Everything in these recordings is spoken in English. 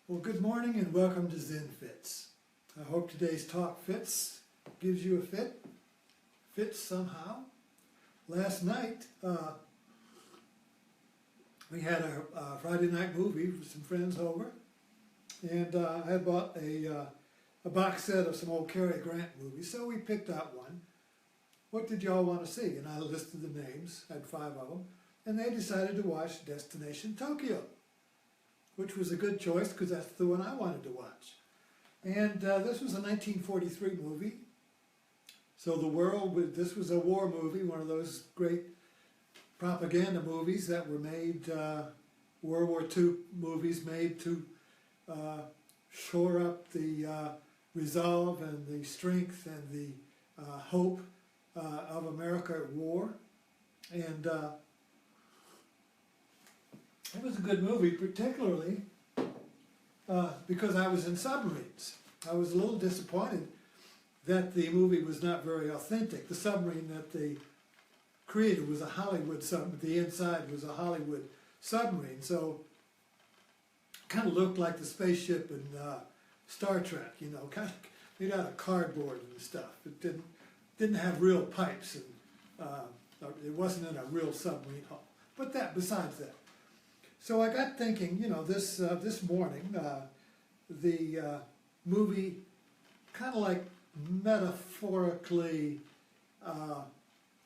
Well, good morning and welcome to Zen Fits. I hope today's talk gives you a fits somehow. Last night, we had a Friday night movie with some friends over, and I had bought a box set of some old Cary Grant movies, so we picked out one. What did y'all want to see? And I listed the names, had 5 of them, and they decided to watch Destination Tokyo, which was a good choice because that's the one I wanted to watch. And this was a 1943 movie. So this was a war movie, one of those great propaganda movies that were made, World War II movies made to shore up the resolve and the strength and the hope of America at war. And it was a good movie, particularly because I was in submarines. I was a little disappointed that the movie was not very authentic. The submarine that they created was a Hollywood submarine. The inside was a Hollywood submarine, so it kind of looked like the spaceship in Star Trek, you know, kind of made out of cardboard and stuff. It didn't have real pipes, and it wasn't in a real submarine hull. But besides that. So I got thinking, you know, this morning, the movie kind of like metaphorically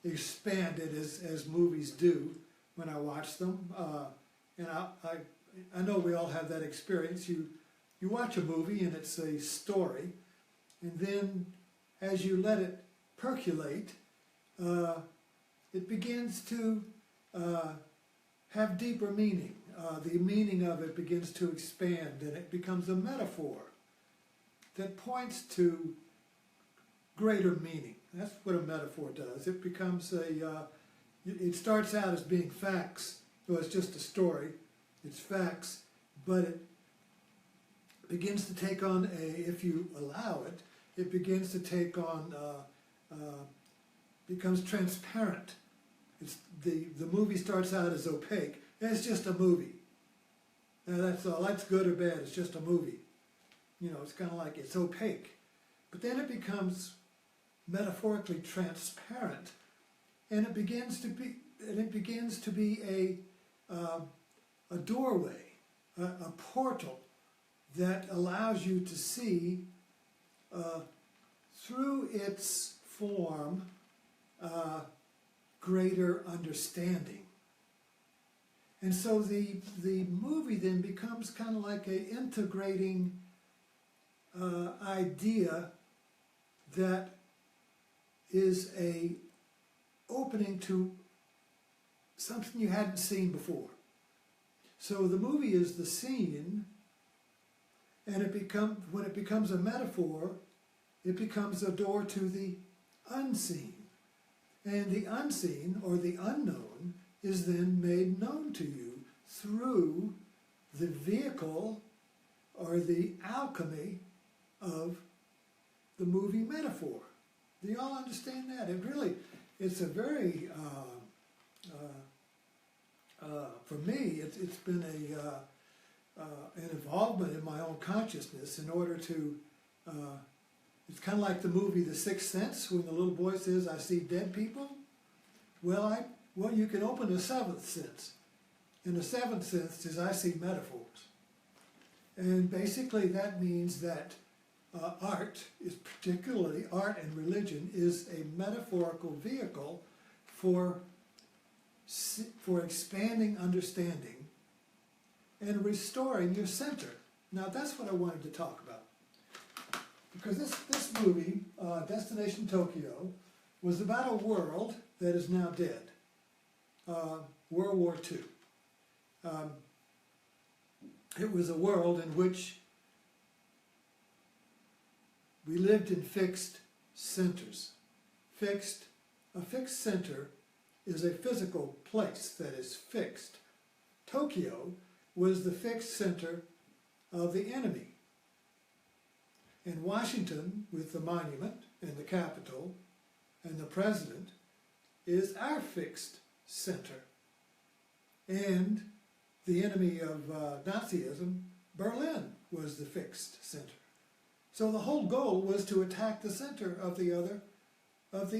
expanded as movies do when I watch them. And I know we all have that experience. You watch a movie and it's a story, and then as you let it percolate, it begins to have deeper meaning. The meaning of it begins to expand, and it becomes a metaphor that points to greater meaning. That's what a metaphor does. It becomes it starts out as being facts. Well, it's just a story. It's facts, but it begins to take on if you allow it, it begins to take on, becomes transparent. The movie starts out as opaque. It's just a movie. Now that's all. That's good or bad. It's just a movie. You know, it's kind of like it's opaque. But then it becomes metaphorically transparent, and it begins to be a doorway, a portal that allows you to see through its form greater understanding. And so the movie then becomes kind of like an integrating idea that is a opening to something you hadn't seen before. So the movie is the scene, and when it becomes a metaphor, it becomes a door to the unseen. And the unseen, or the unknown, is then made known to you through the vehicle or the alchemy of the movie metaphor. Do you all understand that? It's a very, for me, it's been an involvement in my own consciousness in order to, it's kind of like the movie The Sixth Sense, when the little boy says, "I see dead people." Well, you can open a seventh sense. And the seventh sense is I see metaphors. And basically that means that art, particularly art and religion, is a metaphorical vehicle for expanding understanding and restoring your center. Now that's what I wanted to talk about. Because this movie, Destination Tokyo, was about a world that is now dead. World War II. It was a world in which we lived in fixed centers. A fixed center is a physical place that is fixed. Tokyo was the fixed center of the enemy. And Washington, with the monument and the Capitol and the president, is our fixed center. And the enemy of Nazism, Berlin, was the fixed center. So the whole goal was to attack the center of the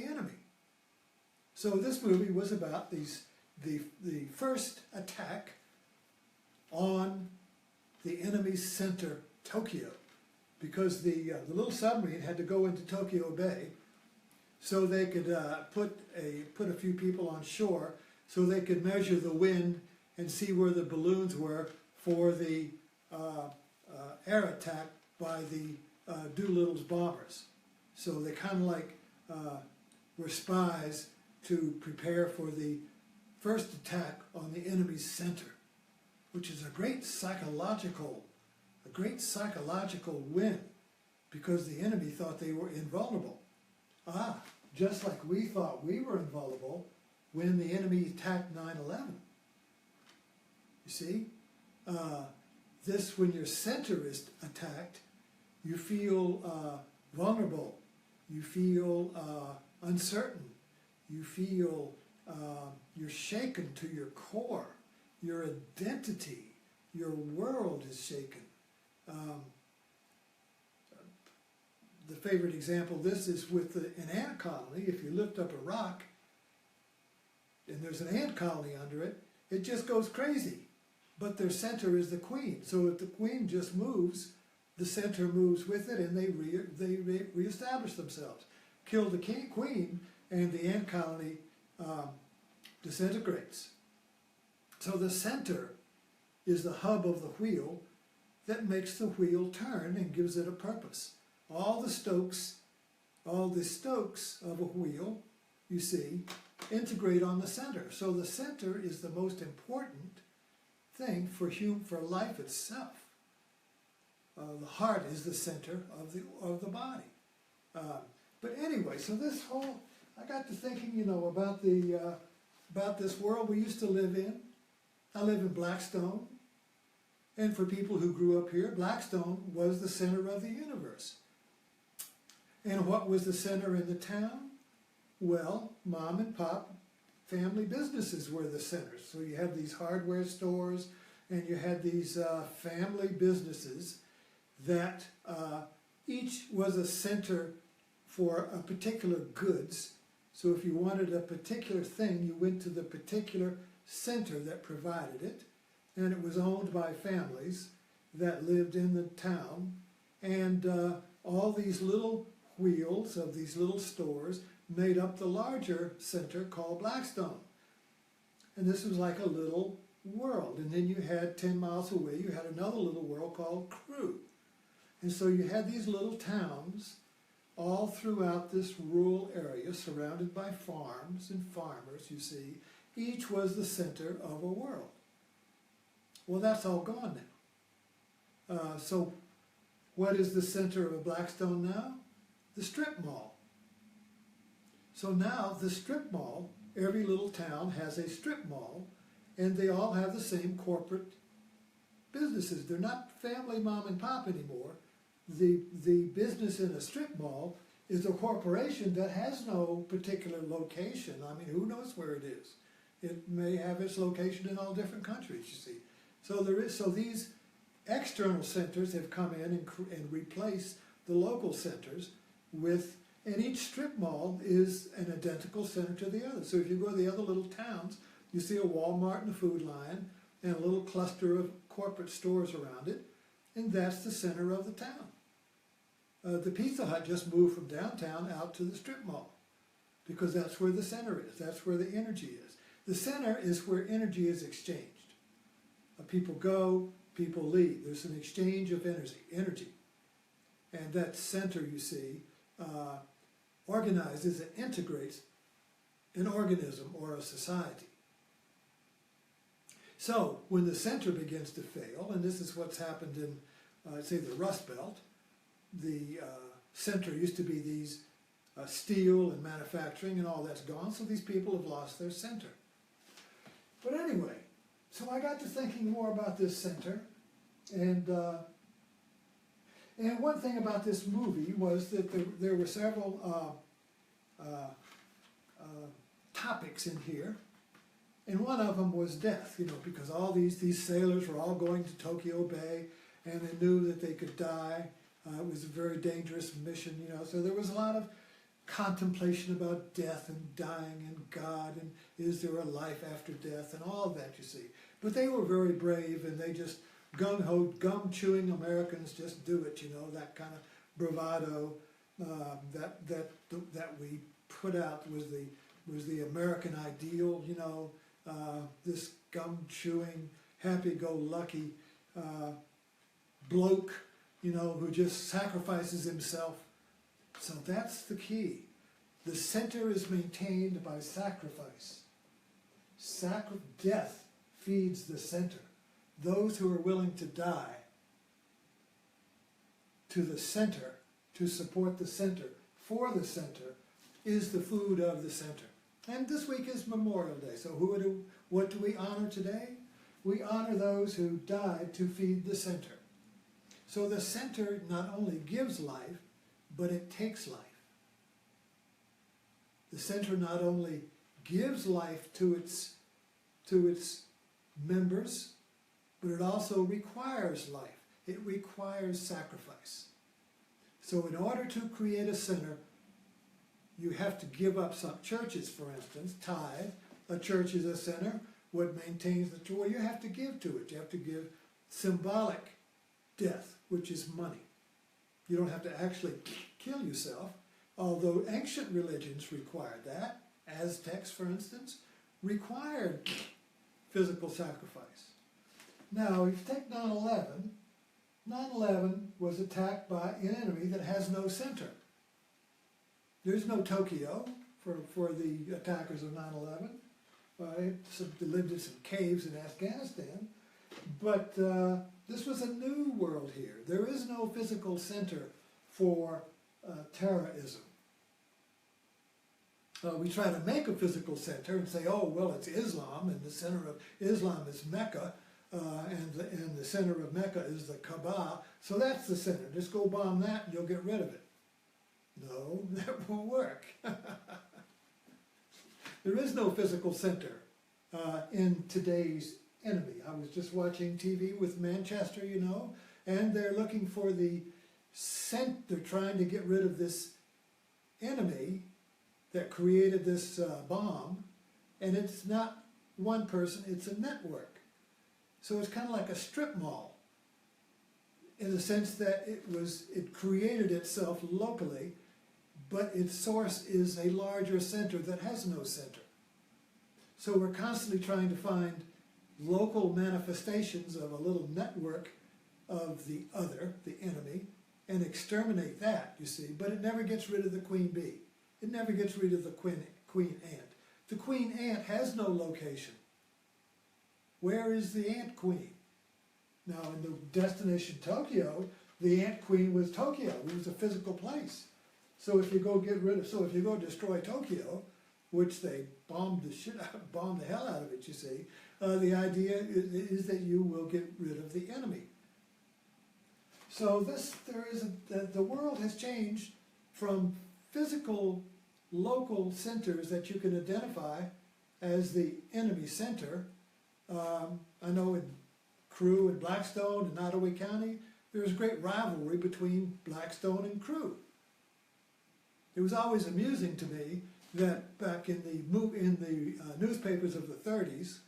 enemy. So this movie was about the first attack on the enemy's center, Tokyo, because the little submarine had to go into Tokyo Bay so they could put a few people on shore so they could measure the wind and see where the balloons were for the air attack by the Doolittle's bombers. So they kind of like were spies to prepare for the first attack on the enemy's center, which is a great psychological win, because the enemy thought they were invulnerable. Just like we thought we were invulnerable when the enemy attacked 9/11. You see, when your center is attacked, you feel vulnerable, you feel uncertain, you feel you're shaken to your core, your identity, your world is shaken. The favorite example of this is with an ant colony. If you lift up a rock and there's an ant colony under it, it just goes crazy. But their center is the queen. So if the queen just moves, the center moves with it, and they reestablish themselves. Kill the queen, and the ant colony disintegrates. So the center is the hub of the wheel that makes the wheel turn and gives it a purpose. All the spokes of a wheel, you see, integrate on the center. So the center is the most important thing for life itself. The heart is the center of the body. But anyway, so this whole, I got to thinking, about this world we used to live in. I live in Blackstone, and for people who grew up here, Blackstone was the center of the universe. And what was the center in the town? Well, mom and pop family businesses were the centers. So you had these hardware stores, and you had these family businesses that each was a center for a particular goods. So if you wanted a particular thing, you went to the particular center that provided it, and it was owned by families that lived in the town, and all these little wheels of these little stores made up the larger center called Blackstone. And this was like a little world. And then you had 10 miles away, you had another little world called Crewe. And so you had these little towns all throughout this rural area, surrounded by farms and farmers, you see. Each was the center of a world. Well, that's all gone now. So what is the center of a Blackstone now? The strip mall. So now the strip mall, every little town has a strip mall, and they all have the same corporate businesses. They're not family mom and pop anymore. The business in a strip mall is a corporation that has no particular location. I mean, who knows where it is? It may have its location in all different countries, you see. So these external centers have come in and replaced the local centers with, and each strip mall is an identical center to the other. So if you go to the other little towns, you see a Walmart and a Food Lion and a little cluster of corporate stores around it, and that's the center of the town. The Pizza Hut just moved from downtown out to the strip mall because that's where the center is. That's where the energy is. The center is where energy is exchanged. People go, people leave. There's an exchange of energy. And that center, you see, organizes and integrates an organism or a society. So when the center begins to fail, and this is what's happened in, say, the Rust Belt, the center used to be these steel and manufacturing, and all that's gone, so these people have lost their center. But anyway, so I got to thinking more about this center, and one thing about this movie was that there were several topics in here, and one of them was death, because all these sailors were all going to Tokyo Bay, and they knew that they could die. It was a very dangerous mission, you know, so there was a lot of contemplation about death and dying and God and is there a life after death and all of that, you see. But they were very brave, and they just gung-ho, gum-chewing Americans just do it, you know, that kind of bravado that we put out was the American ideal, you know, this gum-chewing, happy-go-lucky bloke, you know, who just sacrifices himself. So that's the key. The center is maintained by sacrifice. Death feeds the center. Those who are willing to die to the center, to support the center, for the center, is the food of the center. And this week is Memorial Day, so what do we honor today? We honor those who died to feed the center. So the center not only gives life, but it takes life. The center not only gives life to its members, but it also requires life. It requires sacrifice. So in order to create a center, you have to give up some churches, for instance, tithe. A church is a center. What maintains the church? Well, you have to give to it. You have to give symbolic death, which is money. You don't have to actually kill yourself, although ancient religions required that. Aztecs, for instance, required physical sacrifice. Now, if you take 9/11, 9/11 was attacked by an enemy that has no center. There's no Tokyo for the attackers of 9/11. They lived in some caves in Afghanistan. But this was a new world here. There is no physical center for terrorism. We try to make a physical center and say, oh, well, it's Islam, and the center of Islam is Mecca, and the center of Mecca is the Kaaba, so that's the center. Just go bomb that and you'll get rid of it. No, that won't work. There is no physical center in today's enemy. I was just watching TV with Manchester, you know, and they're looking for they're trying to get rid of this enemy that created this bomb, and it's not one person, it's a network. So it's kind of like a strip mall, in the sense that it created itself locally, but its source is a larger center that has no center. So we're constantly trying to find local manifestations of a little network of the other, the enemy, and exterminate that, you see. But it never gets rid of the queen bee. It never gets rid of the queen ant. The queen ant has no location. Where is the ant queen? Now, in the destination Tokyo, the ant queen was Tokyo. It was a physical place. So if you go destroy Tokyo, which they bombed the hell out of it, you see, the idea is that you will get rid of the enemy. So the world has changed from physical local centers that you can identify as the enemy center. I know in Crewe and Blackstone and Nottoway County, there's great rivalry between Blackstone and Crewe. It was always amusing to me that back in the newspapers of the 30s,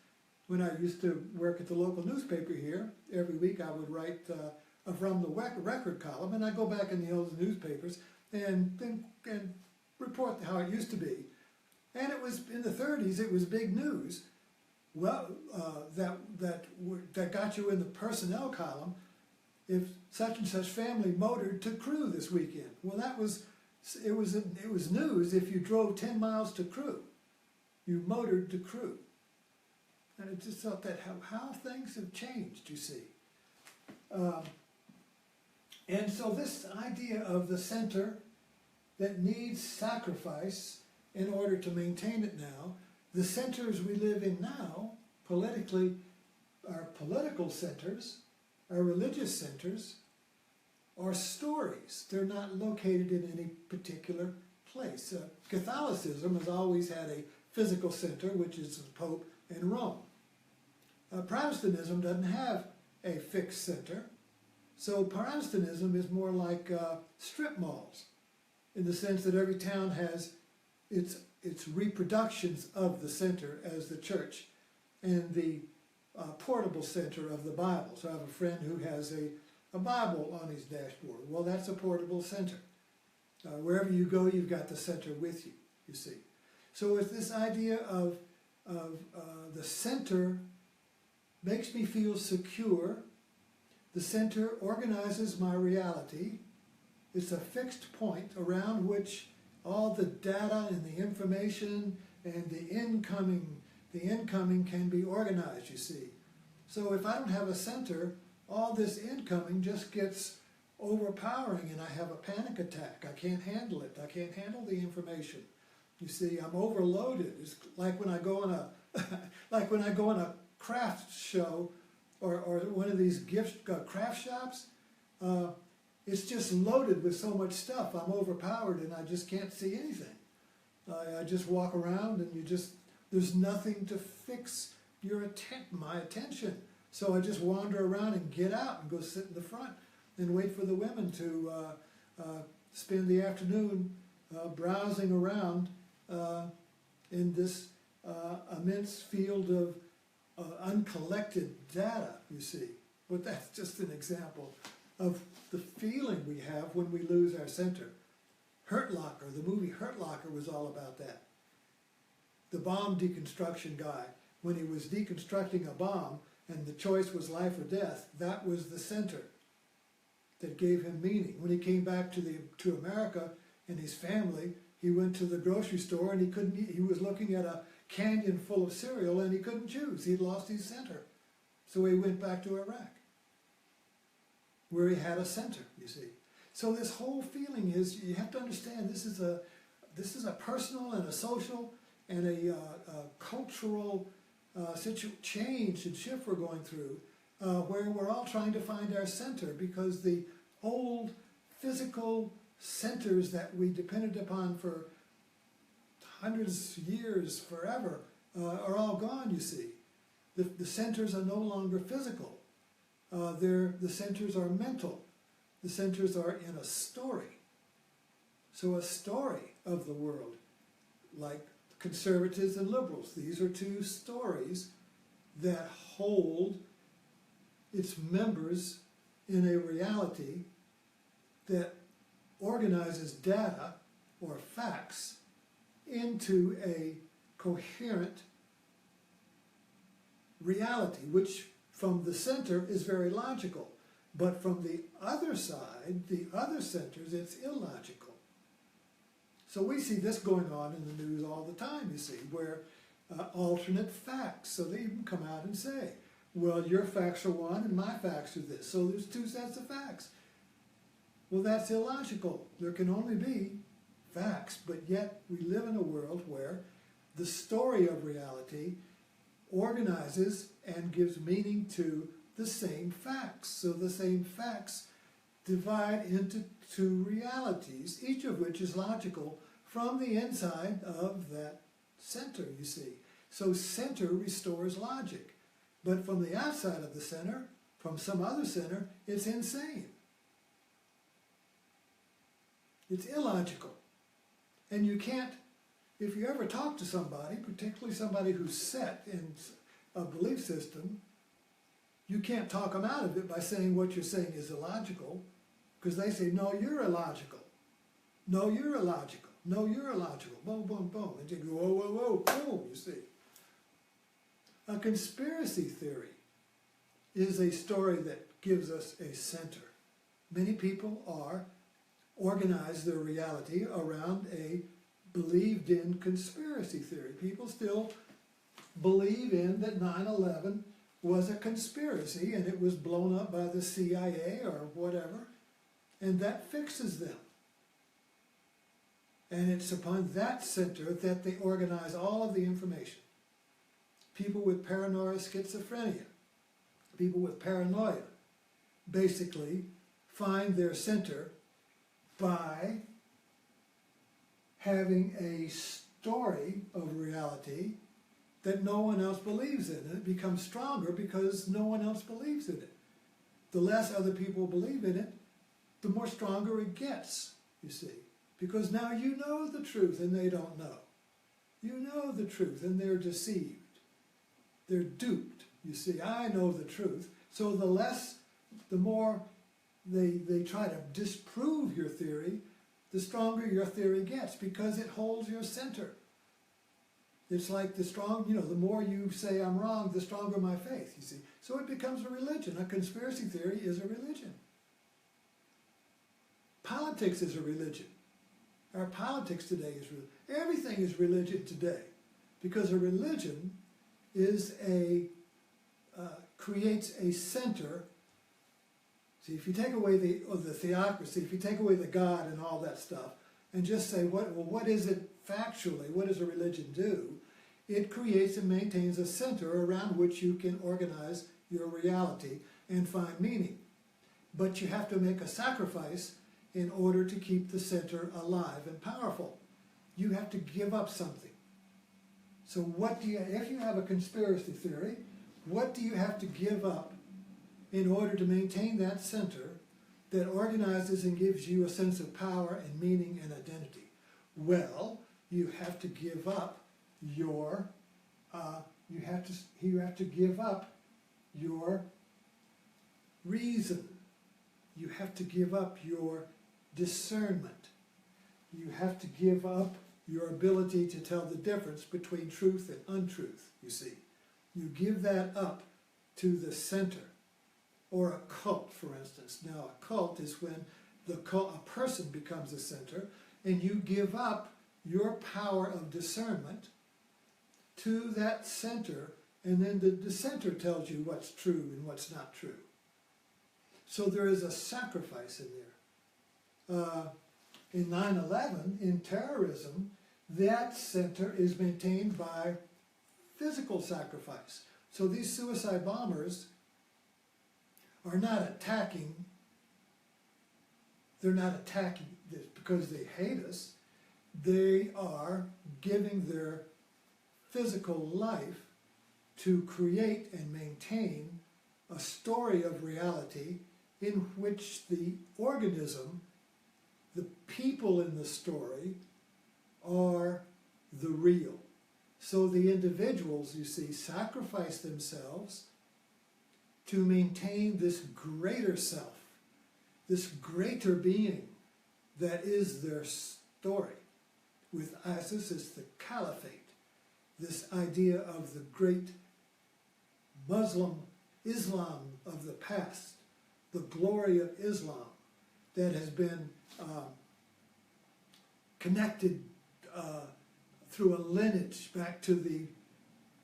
when I used to work at the local newspaper here, every week I would write from the record column, and I'd go back in the old newspapers and report how it used to be. And it was in the 30s, it was big news. Well, that got you in the personnel column if such and such family motored to Crewe this weekend. Well, it was news if you drove 10 miles to Crewe. You motored to Crewe. And I just thought that how things have changed, you see. And so this idea of the center that needs sacrifice in order to maintain it now, the centers we live in now, politically, are political centers, are religious centers, are stories. They're not located in any particular place. Catholicism has always had a physical center, which is the Pope and Rome. Protestantism doesn't have a fixed center. So Protestantism is more like strip malls, in the sense that every town has its reproductions of the center as the church and the portable center of the Bible. So I have a friend who has a Bible on his dashboard. Well, that's a portable center. Wherever you go, you've got the center with you, you see. So it's this idea of the center makes me feel secure. The center organizes my reality. It's a fixed point around which all the data and the information and the incoming can be organized, you see. So if I don't have a center, all this incoming just gets overpowering and I have a panic attack. I can't handle it. I can't handle the information. You see, I'm overloaded. It's like when I go on a craft show or one of these craft shops. It's just loaded with so much stuff. I'm overpowered and I just can't see anything. I just walk around and there's nothing to fix my attention. So I just wander around and get out and go sit in the front and wait for the women to spend the afternoon browsing around in this immense field of uncollected data, you see. But that's just an example of the feeling we have when we lose our center. Hurt Locker, the movie Hurt Locker was all about that. The bomb deconstruction guy, when he was deconstructing a bomb and the choice was life or death, that was the center that gave him meaning. When he came back to America and his family, he went to the grocery store and he was looking at a canyon full of cereal and he couldn't choose. He'd lost his center. So he went back to Iraq, where he had a center, you see. So this whole feeling is, you have to understand, this is a personal and a social and a cultural change and shift we're going through, where we're all trying to find our center, because the old physical centers that we depended upon for hundreds of years, forever, are all gone, you see. The centers are no longer physical. The centers are mental. The centers are in a story. So a story of the world, like conservatives and liberals. These are two stories that hold its members in a reality that organizes data or facts into a coherent reality, which from the center is very logical. But from the other side, the other centers, it's illogical. So we see this going on in the news all the time, you see, where alternate facts. So they even come out and say, well, your facts are one and my facts are this. So there's two sets of facts. Well, that's illogical. There can only be facts, but yet we live in a world where the story of reality organizes and gives meaning to the same facts. So the same facts divide into two realities, each of which is logical from the inside of that center, you see. So center restores logic. But from the outside of the center, from some other center, it's insane. It's illogical. And you can't, if you ever talk to somebody, particularly somebody who's set in a belief system, you can't talk them out of it by saying what you're saying is illogical, because they say, no, you're illogical. No, you're illogical. No, you're illogical. Boom, boom, boom. And you go, whoa, whoa, whoa, boom, you see. A conspiracy theory is a story that gives us a center. Many people organize their reality around a believed-in conspiracy theory. People still believe in that 9/11 was a conspiracy and it was blown up by the CIA or whatever, and that fixes them. And it's upon that center that they organize all of the information. People with paranoia schizophrenia, people with paranoia, basically find their center by having a story of reality that no one else believes in. And it becomes stronger because no one else believes in it. the less other people believe in it, the more stronger it gets, you see. Because now you know the truth and they don't know. You know the truth and they're deceived. They're duped, you see. I know the truth. So the more they try to disprove your theory, the stronger your theory gets because it holds your center. It's like the more you say I'm wrong, the stronger my faith, you see. So it becomes a religion. A conspiracy theory is a religion. Politics is a religion. Our politics today is religion. Everything is religion today because a religion is creates a center. See, if you take away the theocracy, if you take away the God and all that stuff, and just say, what is it factually? What does a religion do? It creates and maintains a center around which you can organize your reality and find meaning. But you have to make a sacrifice in order to keep the center alive and powerful. You have to give up something. So if you have a conspiracy theory, what do you have to give up in order to maintain that center that organizes and gives you a sense of power and meaning and identity? Well, you have to give up your give up your reason. You have to give up your discernment. You have to give up your ability to tell the difference between truth and untruth, you see. You give that up to the center. Or a cult, for instance. Now, a cult is when a person becomes a center, and you give up your power of discernment to that center, and then the center tells you what's true and what's not true. So there is a sacrifice in there. In 9/11, in terrorism, that center is maintained by physical sacrifice. So these suicide bombers are not attacking, they're not attacking because they hate us. They are giving their physical life to create and maintain a story of reality in which the organism, the people in the story, are the real. So the individuals, you see, sacrifice themselves to maintain this greater self, this greater being that is their story. With ISIS, it's the caliphate, this idea of the great Islam of the past, the glory of Islam that has been connected through a lineage back to the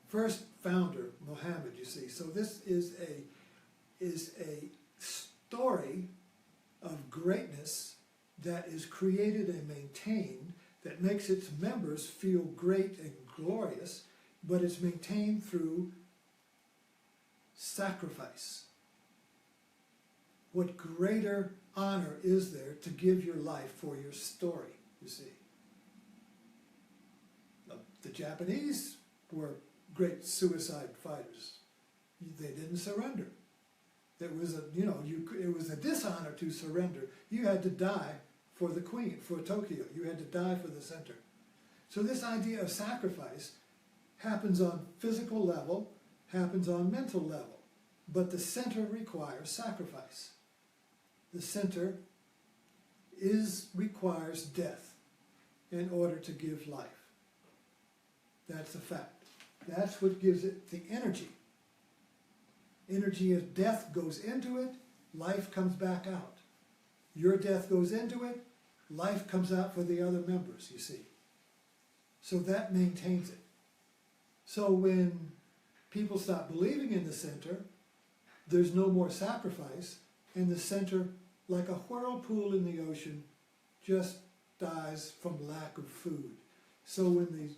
first founder, Muhammad, you see. So this is a story of greatness that is created and maintained that makes its members feel great and glorious, but it's maintained through sacrifice. What greater honor is there to give your life for your story, you see? The Japanese were great suicide fighters. They didn't surrender. It was a dishonor to surrender. You had to die for the queen, for Tokyo. You had to die for the center. So this idea of sacrifice happens on physical level, happens on mental level, but the center requires sacrifice. The center requires death in order to give life. That's a fact. That's what gives it the energy. Energy of death goes into it, life comes back out. Your death goes into it, life comes out for the other members, you see. So that maintains it. So when people stop believing in the center, there's no more sacrifice, and the center, like a whirlpool in the ocean, just dies from lack of food. So when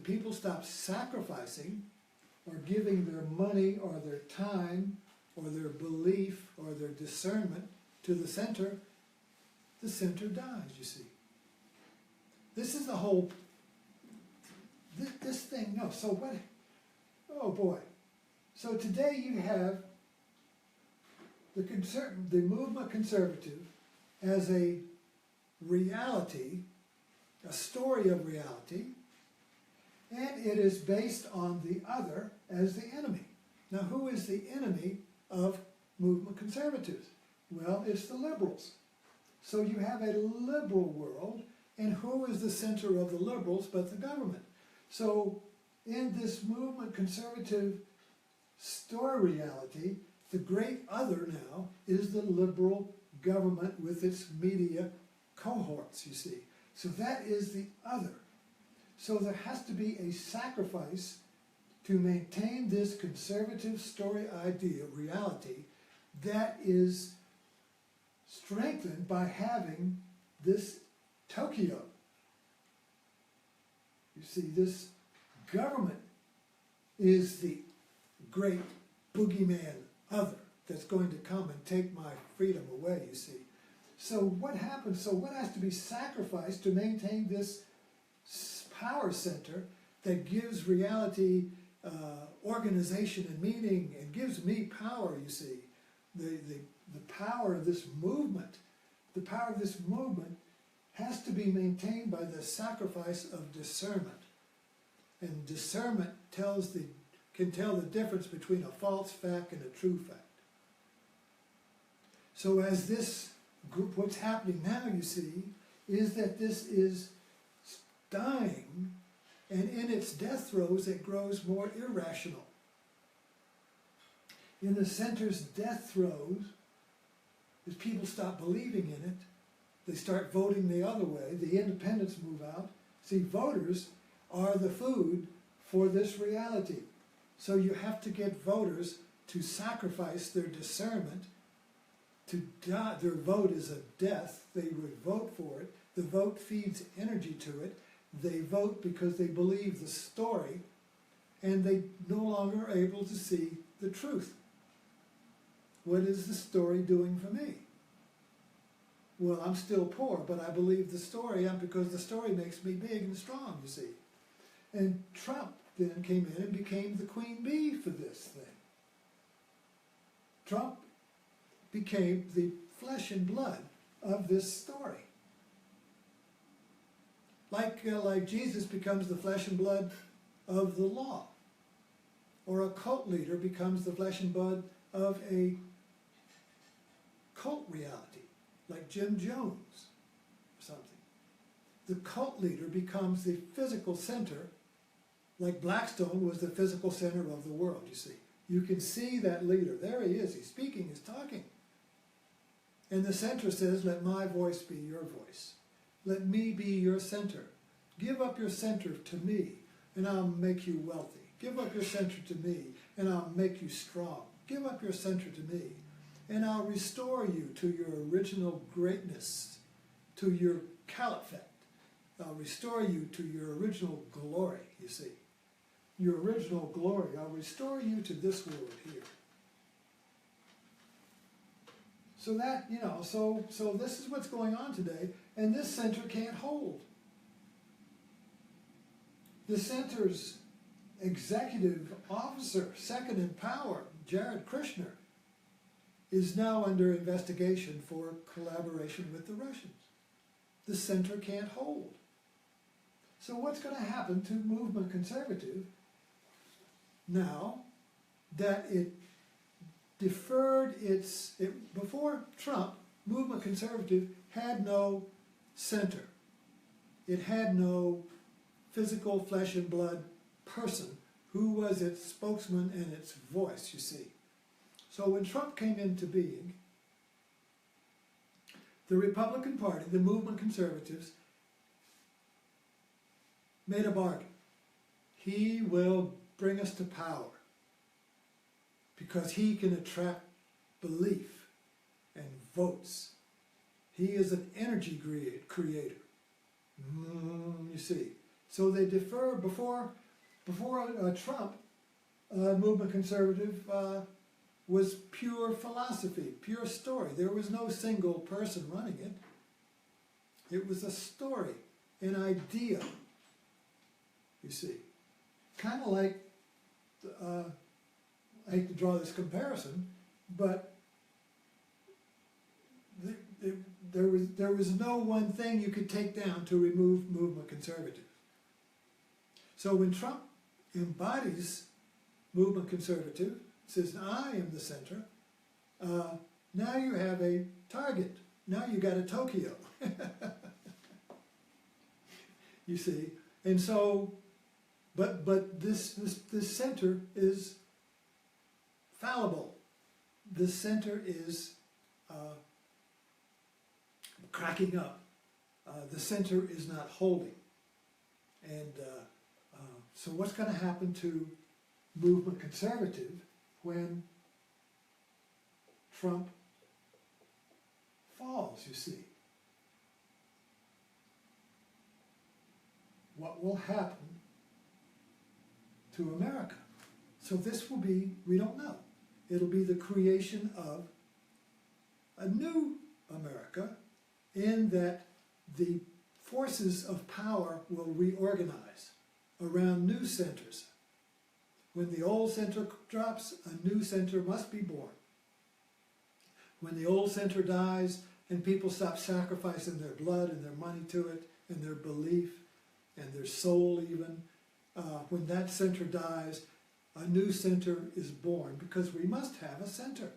people stop sacrificing or giving their money or their time or their belief or their discernment to the center dies, you see. This is the whole, this thing, no, so what, oh boy. So today you have the movement conservative as a reality, a story of reality, and it is based on the other as the enemy. Now, who is the enemy of movement conservatives? Well, it's the liberals. So you have a liberal world, and who is the center of the liberals but the government? So in this movement conservative story reality, the great other now is the liberal government with its media cohorts, you see. So that is the other. So there has to be a sacrifice to maintain this conservative story idea, reality, that is strengthened by having this Tokyo. You see, this government is the great boogeyman other that's going to come and take my freedom away, you see. So what happens? So what has to be sacrificed to maintain this power center that gives reality organization and meaning and gives me power, you see. The power of this movement, the power of this movement has to be maintained by the sacrifice of discernment. And discernment can tell the difference between a false fact and a true fact. So as this group, what's happening now, you see, is that this is dying, and in its death throes it grows more irrational. In the center's death throes, as people stop believing in it, they start voting the other way, the independents move out. See, voters are the food for this reality. So you have to get voters to sacrifice their discernment, to die. Their vote is a death. They would vote for it. The vote feeds energy to it. They vote because they believe the story, and they no longer are able to see the truth. What is the story doing for me? Well, I'm still poor, but I believe the story because the story makes me big and strong, you see. And Trump then came in and became the queen bee for this thing. Trump became the flesh and blood of this story. Like Jesus becomes the flesh and blood of the law, or a cult leader becomes the flesh and blood of a cult reality, like Jim Jones or something. The cult leader becomes the physical center, like Blackstone was the physical center of the world, you see. You can see that leader. There he is. He's speaking, he's talking. And the center says, let my voice be your voice. Let me be your center. Give up your center to me, and I'll make you wealthy. Give up your center to me, and I'll make you strong. Give up your center to me, and I'll restore you to your original greatness, to your caliphate. I'll restore you to your original glory, you see. Your original glory. I'll restore you to this world here. So that, so this is what's going on today, and this center can't hold. The center's executive officer, second in power, Jared Kushner, is now under investigation for collaboration with the Russians. The center can't hold. So what's going to happen to movement conservative now that it deferred before Trump, movement conservative had no center. It had no physical flesh and blood person who was its spokesman and its voice, you see. So when Trump came into being, the Republican Party, the movement conservatives, made a bargain. He will bring us to power because he can attract belief and votes. He is an energy creator. You see. So they defer before Trump, movement conservative was pure philosophy, pure story. There was no single person running it. It was a story, an idea, you see. Kind of like, I hate to draw this comparison, but there was no one thing you could take down to remove movement conservative. So when Trump embodies movement conservative, says, I am the center, now you have a target. Now you got a Tokyo. You see, and so, but this center is fallible. This center is cracking up. The center is not holding. And so what's going to happen to movement conservative when Trump falls, you see? What will happen to America? So this will be, we don't know. It'll be the creation of a new America, in that the forces of power will reorganize around new centers. When the old center drops, a new center must be born. When the old center dies and people stop sacrificing their blood and their money to it, and their belief and their soul even, when that center dies, a new center is born, because we must have a center.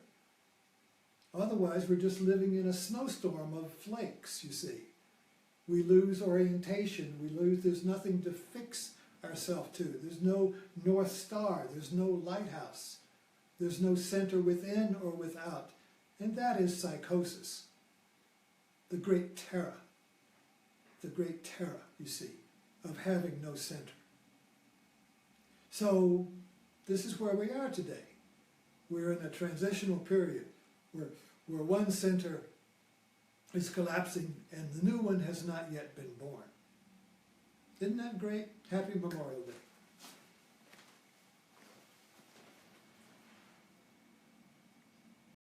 Otherwise, we're just living in a snowstorm of flakes, you see. We lose orientation, there's nothing to fix ourselves to. There's no North Star, there's no lighthouse, there's no center within or without. And that is psychosis, the great terror, you see, of having no center. So this is where we are today. We're in a transitional period where one center is collapsing and the new one has not yet been born. Isn't that great? Happy Memorial Day.